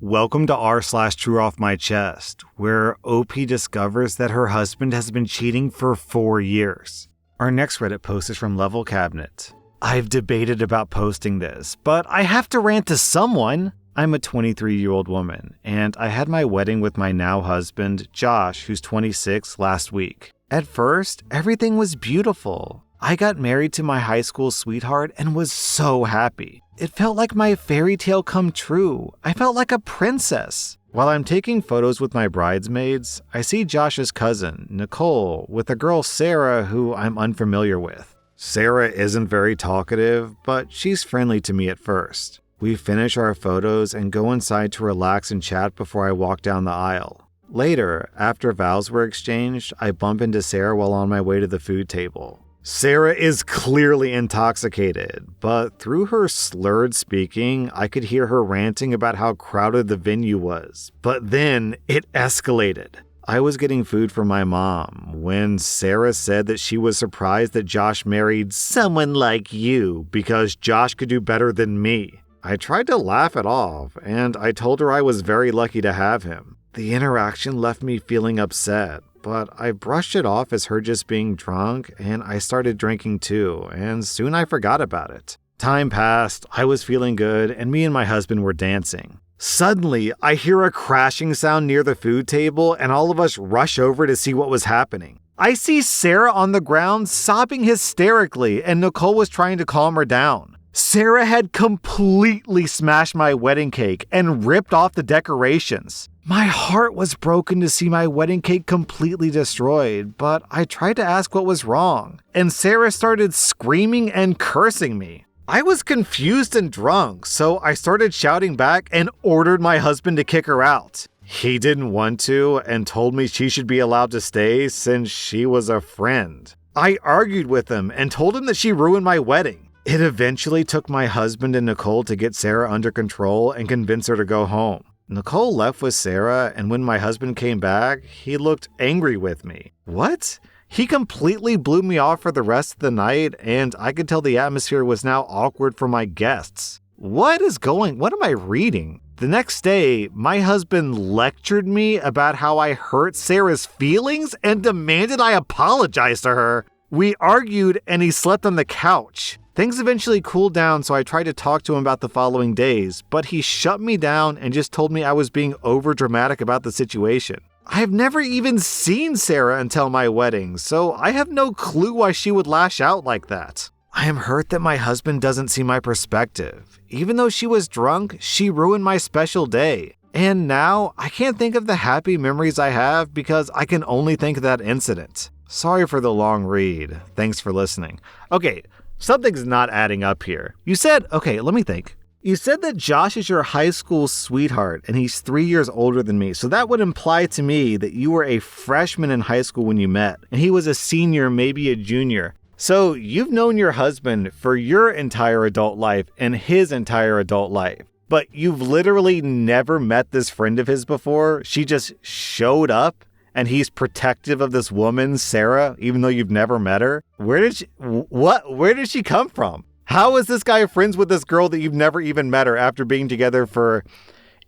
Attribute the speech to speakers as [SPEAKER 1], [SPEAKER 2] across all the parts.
[SPEAKER 1] Welcome to r/slash Trueoffmychest, where OP discovers that her husband has been cheating for 4 years. Our next Reddit post is from Level Cabinet. I've debated about posting this, but I have to rant to someone. I'm a 23-year-old woman, and I had my wedding with my now husband, Josh, who's 26, last week. At first, everything was beautiful. I got married to my high school sweetheart and was so happy. It felt like my fairy tale come true. I felt like a princess. While I'm taking photos with my bridesmaids, I see Josh's cousin, Nicole, with a girl, Sarah, who I'm unfamiliar with. Sarah isn't very talkative, but she's friendly to me at first. We finish our photos and go inside to relax and chat before I walk down the aisle. Later, after vows were exchanged, I bump into Sarah while on my way to the food table. Sarah is clearly intoxicated, but through her slurred speaking, I could hear her ranting about how crowded the venue was. But then it escalated. I was getting food for my mom when Sarah said that she was surprised that Josh married someone like you because Josh could do better than me. I tried to laugh it off, and I told her I was very lucky to have him. The interaction left me feeling upset, but I brushed it off as her just being drunk, and I started drinking too, and soon I forgot about it. Time passed, I was feeling good, and me and my husband were dancing. Suddenly, I hear a crashing sound near the food table, and all of us rush over to see what was happening. I see Sarah on the ground sobbing hysterically, and Nicole was trying to calm her down. Sarah had completely smashed my wedding cake and ripped off the decorations. My heart was broken to see my wedding cake completely destroyed, but I tried to ask what was wrong, and Sarah started screaming and cursing me. I was confused and drunk, so I started shouting back and ordered my husband to kick her out. He didn't want to and told me she should be allowed to stay since she was a friend. I argued with him and told him that she ruined my wedding. It eventually took my husband and Nicole to get Sarah under control and convince her to go home. Nicole left with Sarah, and when my husband came back, he looked angry with me. What? He completely blew me off for the rest of the night, and I could tell the atmosphere was now awkward for my guests. What am I reading? The next day, my husband lectured me about how I hurt Sarah's feelings and demanded I apologize to her. We argued and he slept on the couch. Things eventually cooled down, so I tried to talk to him about the following days, but he shut me down and just told me I was being overdramatic about the situation. I have never even seen Sarah until my wedding, so I have no clue why she would lash out like that. I am hurt that my husband doesn't see my perspective. Even though she was drunk, she ruined my special day. And now, I can't think of the happy memories I have because I can only think of that incident. Sorry for the long read. Thanks for listening. Okay. Something's not adding up here. You said that Josh is your high school sweetheart and he's 3 years older than me. So that would imply to me that you were a freshman in high school when you met and he was a senior, maybe a junior. So you've known your husband for your entire adult life and his entire adult life. But you've literally never met this friend of his before. She just showed up. And he's protective of this woman, Sarah, even though you've never met her? Where did she come from? How is this guy friends with this girl that you've never even met her after being together for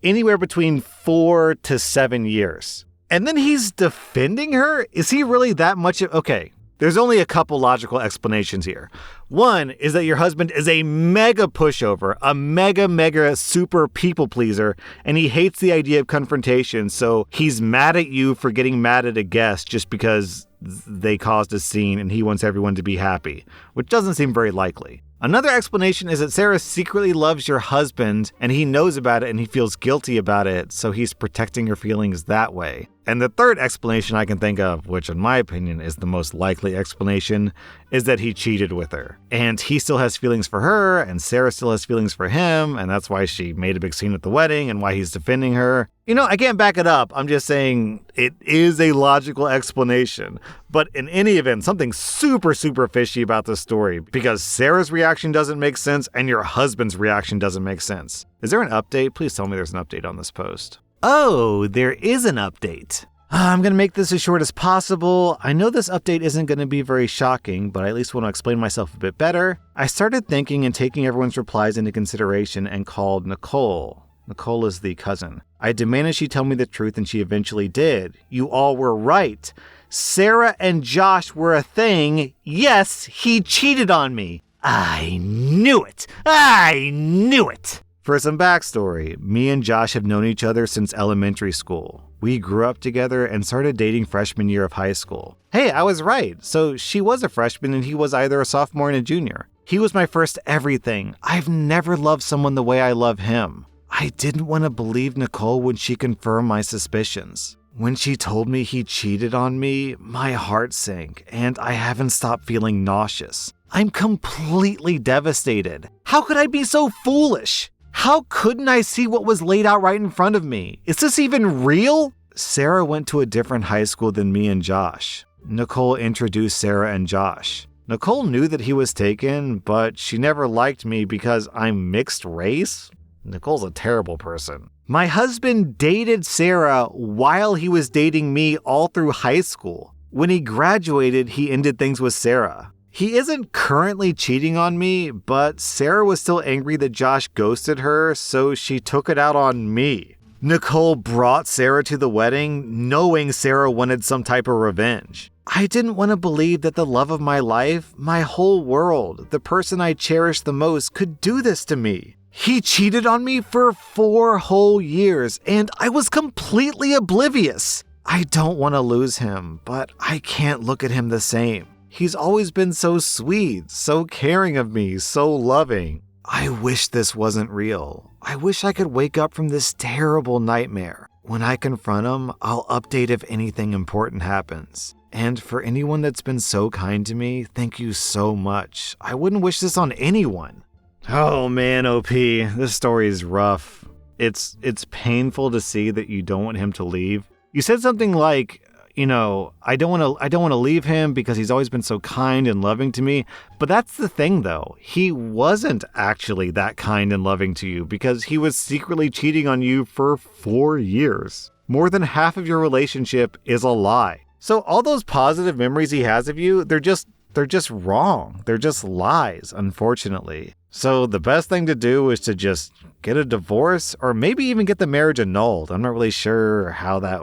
[SPEAKER 1] anywhere between 4 to 7 years? And then he's defending her? Is he really that much? Okay, there's only a couple logical explanations here. One is that your husband is a mega pushover, a mega super people pleaser, and he hates the idea of confrontation, so he's mad at you for getting mad at a guest just because they caused a scene and he wants everyone to be happy, which doesn't seem very likely. Another explanation is that Sarah secretly loves your husband and he knows about it and he feels guilty about it, so he's protecting her feelings that way. And the third explanation I can think of, which in my opinion is the most likely explanation, is that he cheated with her. And he still has feelings for her, and Sarah still has feelings for him, and that's why she made a big scene at the wedding and why he's defending her. You know, I can't back it up. I'm just saying it is a logical explanation. But in any event, something super fishy about this story, because Sarah's reaction doesn't make sense and your husband's reaction doesn't make sense. Is there an update? Please tell me there's an update on this post. Oh, there is an update. I'm going to make this as short as possible. I know this update isn't going to be very shocking, but I at least want to explain myself a bit better. I started thinking and taking everyone's replies into consideration and called Nicole. Nicole is the cousin. I demanded she tell me the truth and she eventually did. You all were right. Sarah and Josh were a thing. Yes, he cheated on me. I knew it. I knew it. For some backstory, me and Josh have known each other since elementary school. We grew up together and started dating freshman year of high school. Hey, I was right. So she was a freshman and he was either a sophomore and a junior. He was my first everything. I've never loved someone the way I love him. I didn't want to believe Nicole when she confirmed my suspicions. When she told me he cheated on me, my heart sank and I haven't stopped feeling nauseous. I'm completely devastated. How could I be so foolish? How couldn't I see what was laid out right in front of me? Is this even real? Sarah went to a different high school than me and Josh. Nicole introduced Sarah and Josh. Nicole knew that he was taken, but she never liked me because I'm mixed race? Nicole's a terrible person. My husband dated Sarah while he was dating me all through high school. When he graduated, he ended things with Sarah. He isn't currently cheating on me, but Sarah was still angry that Josh ghosted her, so she took it out on me. Nicole brought Sarah to the wedding, knowing Sarah wanted some type of revenge. I didn't want to believe that the love of my life, my whole world, the person I cherished the most, could do this to me. He cheated on me for 4 whole years, and I was completely oblivious. I don't want to lose him, but I can't look at him the same. He's always been so sweet, so caring of me, so loving. I wish this wasn't real. I wish I could wake up from this terrible nightmare. When I confront him, I'll update if anything important happens. And for anyone that's been so kind to me, thank you so much. I wouldn't wish this on anyone. Oh man, OP, this story is rough. It's painful to see that you don't want him to leave. You said something like, I don't want to leave him because he's always been so kind and loving to me. But that's the thing though. He wasn't actually that kind and loving to you because he was secretly cheating on you for 4 years. More than half of your relationship is a lie. So all those positive memories he has of you, they're just wrong. They're just lies, unfortunately. So the best thing to do is to just get a divorce or maybe even get the marriage annulled. I'm not really sure how that...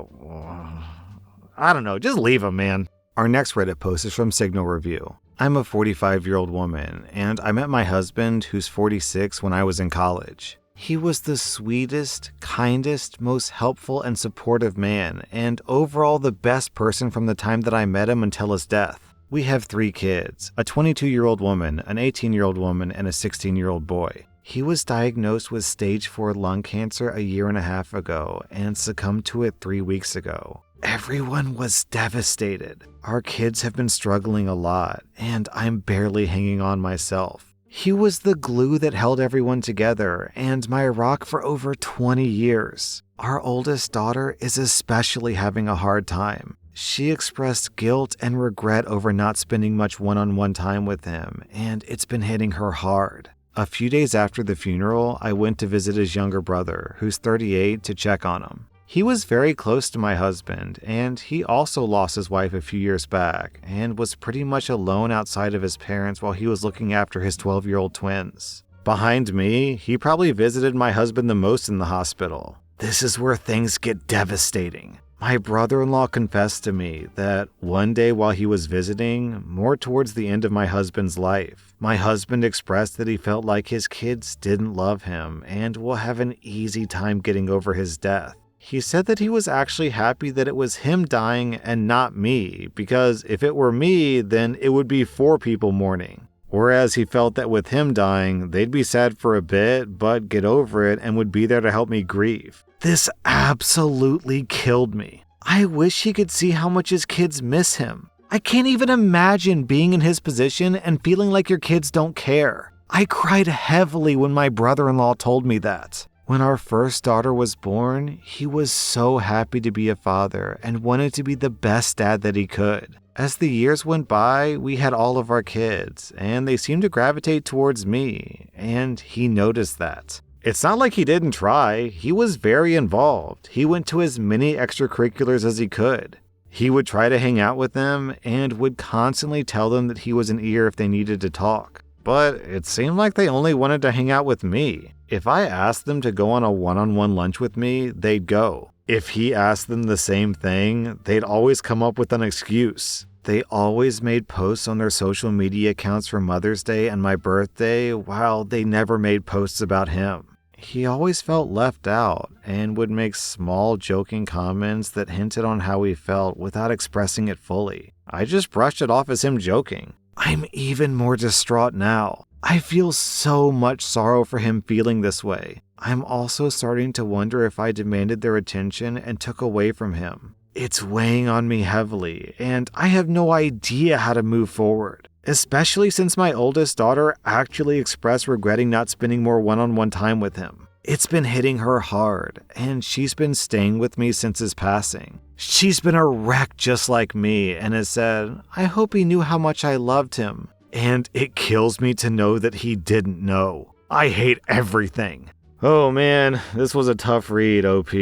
[SPEAKER 1] I don't know, just leave him, man. Our next Reddit post is from Signal Review. I'm a 45-year-old woman, and I met my husband, who's 46, when I was in college. He was the sweetest, kindest, most helpful and supportive man, and overall the best person from the time that I met him until his death. We have 3 kids, a 22-year-old woman, an 18-year-old woman, and a 16-year-old boy. He was diagnosed with stage 4 lung cancer a year and a half ago and succumbed to it 3 weeks ago. Everyone was devastated. Our kids have been struggling a lot, and I'm barely hanging on myself. He was the glue that held everyone together, and my rock for over 20 years. Our oldest daughter is especially having a hard time. She expressed guilt and regret over not spending much one-on-one time with him, and it's been hitting her hard. A few days after the funeral, I went to visit his younger brother, who's 38, to check on him. He was very close to my husband, and he also lost his wife a few years back, and was pretty much alone outside of his parents while he was looking after his 12-year-old twins. Behind me, he probably visited my husband the most in the hospital. This is where things get devastating. My brother-in-law confessed to me that one day while he was visiting, more towards the end of my husband's life, my husband expressed that he felt like his kids didn't love him and will have an easy time getting over his death. He said that he was actually happy that it was him dying and not me, because if it were me, then it would be 4 people mourning. Whereas he felt that with him dying, they'd be sad for a bit, but get over it and would be there to help me grieve. This absolutely killed me. I wish he could see how much his kids miss him. I can't even imagine being in his position and feeling like your kids don't care. I cried heavily when my brother-in-law told me that. When our first daughter was born, he was so happy to be a father and wanted to be the best dad that he could. As the years went by, we had all of our kids, and they seemed to gravitate towards me, and he noticed that. It's not like he didn't try. He was very involved. He went to as many extracurriculars as he could. He would try to hang out with them and would constantly tell them that he was an ear if they needed to talk. but it seemed like they only wanted to hang out with me. If I asked them to go on a one-on-one lunch with me, they'd go. If he asked them the same thing, they'd always come up with an excuse. They always made posts on their social media accounts for Mother's Day and my birthday, while they never made posts about him. He always felt left out and would make small joking comments that hinted on how he felt without expressing it fully. I just brushed it off as him joking. I'm even more distraught now. I feel so much sorrow for him feeling this way. I'm also starting to wonder if I demanded their attention and took away from him. It's weighing on me heavily, and I have no idea how to move forward, especially since my oldest daughter actually expressed regretting not spending more one-on-one time with him. It's been hitting her hard, and she's been staying with me since his passing. She's been a wreck just like me and has said, I hope he knew how much I loved him. And it kills me to know that he didn't know. I hate everything. Oh man, this was a tough read, OP.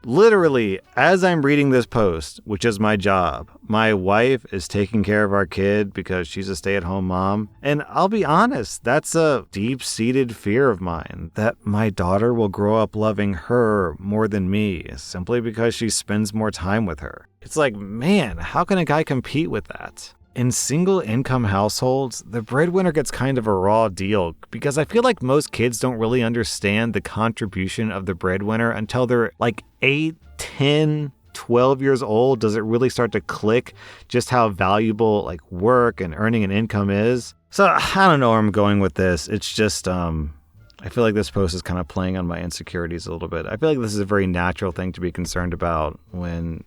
[SPEAKER 1] Literally, as I'm reading this post, which is my job, my wife is taking care of our kid because she's a stay-at-home mom. And I'll be honest, that's a deep-seated fear of mine, that my daughter will grow up loving her more than me, simply because she spends more time with her. It's like, man, how can a guy compete with that? In single-income households, the breadwinner gets kind of a raw deal because I feel like most kids don't really understand the contribution of the breadwinner until they're like 8, 10, 12 years old. Does it really start to click just how valuable like work and earning an income is? So I don't know where I'm going with this. It's just, I feel like this post is kind of playing on my insecurities a little bit. I feel like this is a very natural thing to be concerned about when,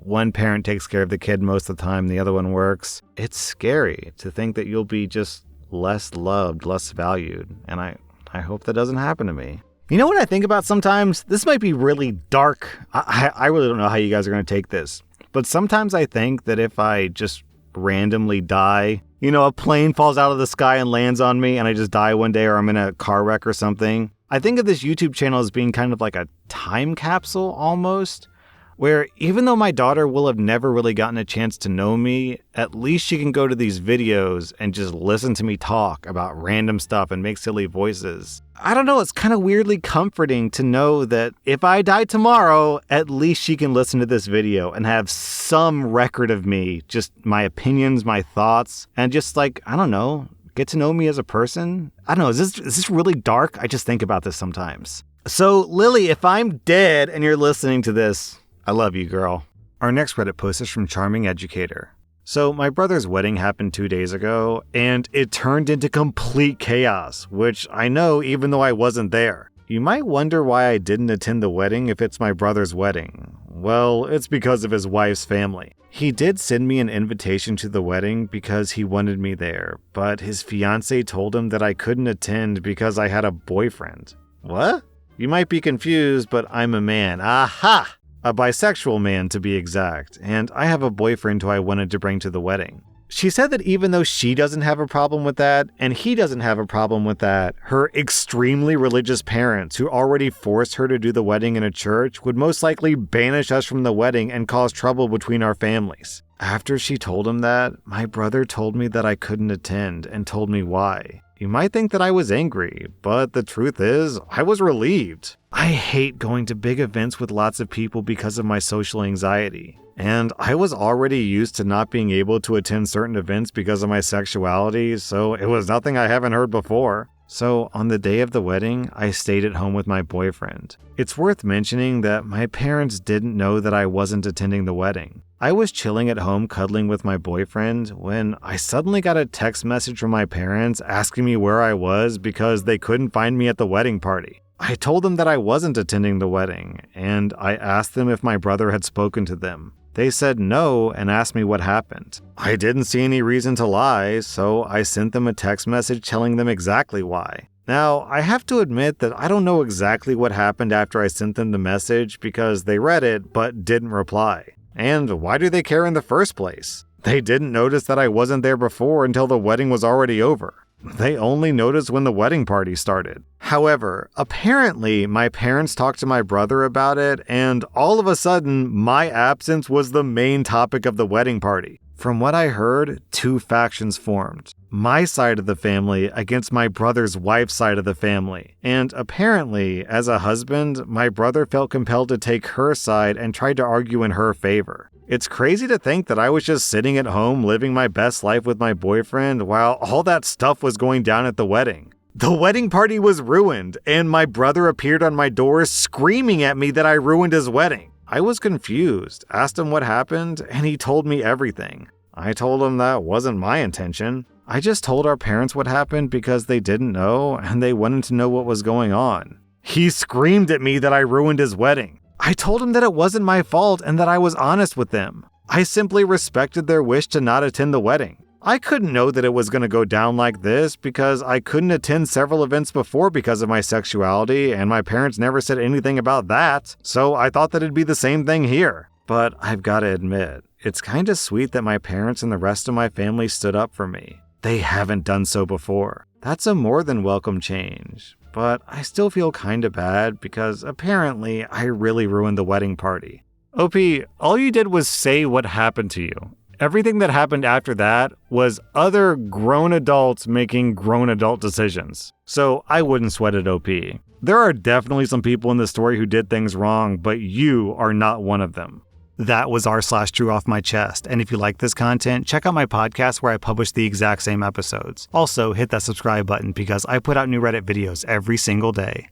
[SPEAKER 1] one parent takes care of the kid most of the time, the other one works. It's scary to think that you'll be just less loved, less valued. And I hope that doesn't happen to me. You know what I think about sometimes? This might be really dark. I really don't know how you guys are going to take this. But sometimes I think that if I just randomly die, a plane falls out of the sky and lands on me and I just die one day, or I'm in a car wreck or something. I think of this YouTube channel as being kind of like a time capsule almost, where even though my daughter will have never really gotten a chance to know me, at least she can go to these videos and just listen to me talk about random stuff and make silly voices. I don't know, it's kind of weirdly comforting to know that if I die tomorrow, at least she can listen to this video and have some record of me, just my opinions, my thoughts, and just like, I don't know, get to know me as a person. I don't know, is this really dark? I just think about this sometimes. So Lily, if I'm dead and you're listening to this, I love you, girl. Our next Reddit post is from Charming Educator. So my brother's wedding happened 2 days ago, and it turned into complete chaos, which I know even though I wasn't there. You might wonder why I didn't attend the wedding if it's my brother's wedding. Well, it's because of his wife's family. He did send me an invitation to the wedding because he wanted me there, but his fiancée told him that I couldn't attend because I had a boyfriend. What? You might be confused, but I'm a man. Aha! A bisexual man, to be exact, and I have a boyfriend who I wanted to bring to the wedding. She said that even though she doesn't have a problem with that, and he doesn't have a problem with that, her extremely religious parents, who already forced her to do the wedding in a church, would most likely banish us from the wedding and cause trouble between our families. After she told him that, my brother told me that I couldn't attend and told me why. You might think that I was angry, but the truth is, I was relieved. I hate going to big events with lots of people because of my social anxiety. And I was already used to not being able to attend certain events because of my sexuality, so it was nothing I haven't heard before. So on the day of the wedding, I stayed at home with my boyfriend. It's worth mentioning that my parents didn't know that I wasn't attending the wedding. I was chilling at home cuddling with my boyfriend when I suddenly got a text message from my parents asking me where I was because they couldn't find me at the wedding party. I told them that I wasn't attending the wedding, and I asked them if my brother had spoken to them. They said no and asked me what happened. I didn't see any reason to lie, so I sent them a text message telling them exactly why. Now, I have to admit that I don't know exactly what happened after I sent them the message because they read it but didn't reply. And why do they care in the first place? They didn't notice that I wasn't there before until the wedding was already over. They only noticed when the wedding party started. However, apparently my parents talked to my brother about it, and all of a sudden, my absence was the main topic of the wedding party. From what I heard, 2 factions formed. My side of the family against my brother's wife's side of the family. And apparently, as a husband, my brother felt compelled to take her side and tried to argue in her favor. It's crazy to think that I was just sitting at home living my best life with my boyfriend while all that stuff was going down at the wedding. The wedding party was ruined, and my brother appeared on my door screaming at me that I ruined his wedding. I was confused, asked him what happened, and he told me everything. I told him that wasn't my intention. I just told our parents what happened because they didn't know, and they wanted to know what was going on. He screamed at me that I ruined his wedding. I told him that it wasn't my fault and that I was honest with them. I simply respected their wish to not attend the wedding. I couldn't know that it was going to go down like this because I couldn't attend several events before because of my sexuality, and my parents never said anything about that, so I thought that it'd be the same thing here. But I've got to admit, it's kind of sweet that my parents and the rest of my family stood up for me. They haven't done so before. That's a more than welcome change. But I still feel kind of bad because apparently I really ruined the wedding party. OP, all you did was say what happened to you. Everything that happened after that was other grown adults making grown adult decisions. So I wouldn't sweat it, OP. There are definitely some people in this story who did things wrong, but you are not one of them. That was r/Trueoffmychest, and if you like this content, check out my podcast where I publish the exact same episodes. Also, hit that subscribe button because I put out new Reddit videos every single day.